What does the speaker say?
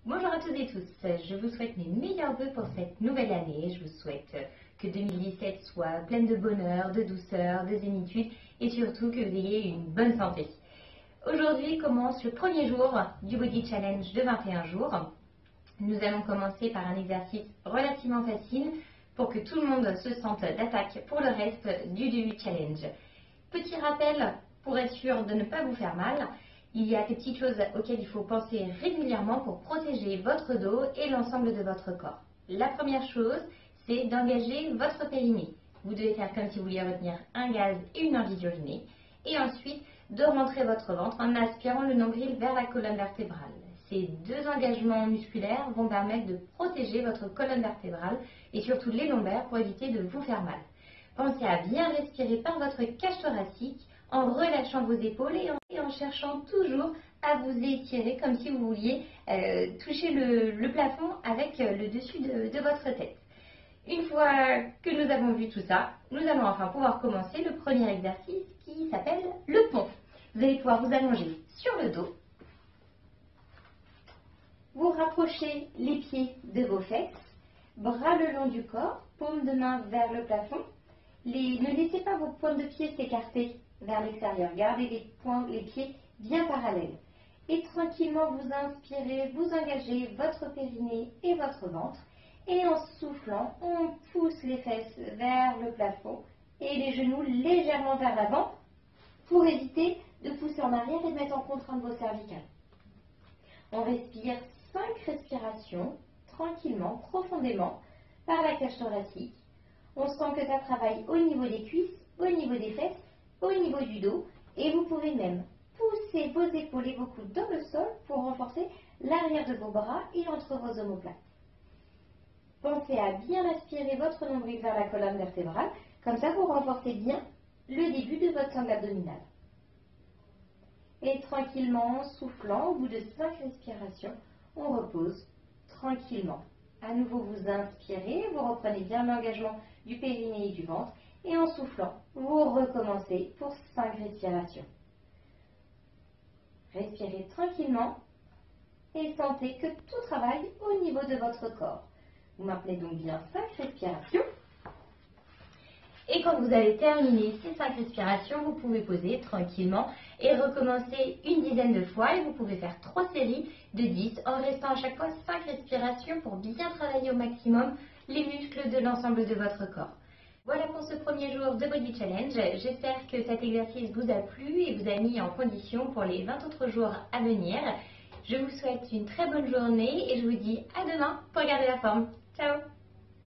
Bonjour à toutes et tous, je vous souhaite mes meilleurs vœux pour cette nouvelle année. Je vous souhaite que 2017 soit pleine de bonheur, de douceur, de zénitude et surtout que vous ayez une bonne santé. Aujourd'hui commence le premier jour du Body Challenge de 21 jours. Nous allons commencer par un exercice relativement facile pour que tout le monde se sente d'attaque pour le reste du challenge. Petit rappel pour être sûr de ne pas vous faire mal. Il y a des petites choses auxquelles il faut penser régulièrement pour protéger votre dos et l'ensemble de votre corps. La première chose, c'est d'engager votre périnée. Vous devez faire comme si vous vouliez retenir un gaz et une envie d'uriner. Et ensuite, de rentrer votre ventre en aspirant le nombril vers la colonne vertébrale. Ces deux engagements musculaires vont permettre de protéger votre colonne vertébrale et surtout les lombaires pour éviter de vous faire mal. Pensez à bien respirer par votre cage thoracique en relâchant vos épaules et en cherchant toujours à vous étirer comme si vous vouliez toucher le plafond avec le dessus de votre tête. Une fois que nous avons vu tout ça, nous allons enfin pouvoir commencer le premier exercice qui s'appelle le pont. Vous allez pouvoir vous allonger sur le dos, vous rapprochez les pieds de vos fesses, bras le long du corps, paume de main vers le plafond. Ne laissez pas vos pointes de pied s'écarter vers l'extérieur. Gardez les pieds bien parallèles. Et tranquillement, vous inspirez, vous engagez votre périnée et votre ventre. Et en soufflant, on pousse les fesses vers le plafond et les genoux légèrement vers l'avant pour éviter de pousser en arrière et de mettre en contrainte vos cervicales. On respire 5 respirations, tranquillement, profondément, par la cage thoracique. On sent que ça travaille au niveau des cuisses, au niveau des fesses, au niveau du dos. Et vous pouvez même pousser vos épaules et vos coudes dans le sol pour renforcer l'arrière de vos bras et entre vos omoplates. Pensez à bien aspirer votre nombril vers la colonne vertébrale. Comme ça, vous renforcez bien le début de votre sangle abdominale. Et tranquillement, en soufflant, au bout de 5 respirations, on repose tranquillement. À nouveau, vous inspirez, vous reprenez bien l'engagement du périnée et du ventre. Et en soufflant, vous recommencez pour 5 respirations. Respirez tranquillement et sentez que tout travaille au niveau de votre corps. Vous maintenez donc bien 5 respirations. Et quand vous avez terminé ces 5 respirations, vous pouvez poser tranquillement et recommencer une dizaine de fois. Et vous pouvez faire 3 séries de 10 en restant à chaque fois 5 respirations pour bien travailler au maximum les muscles de l'ensemble de votre corps. Voilà pour ce premier jour de Body Challenge. J'espère que cet exercice vous a plu et vous a mis en condition pour les 20 autres jours à venir. Je vous souhaite une très bonne journée et je vous dis à demain pour garder la forme. Ciao!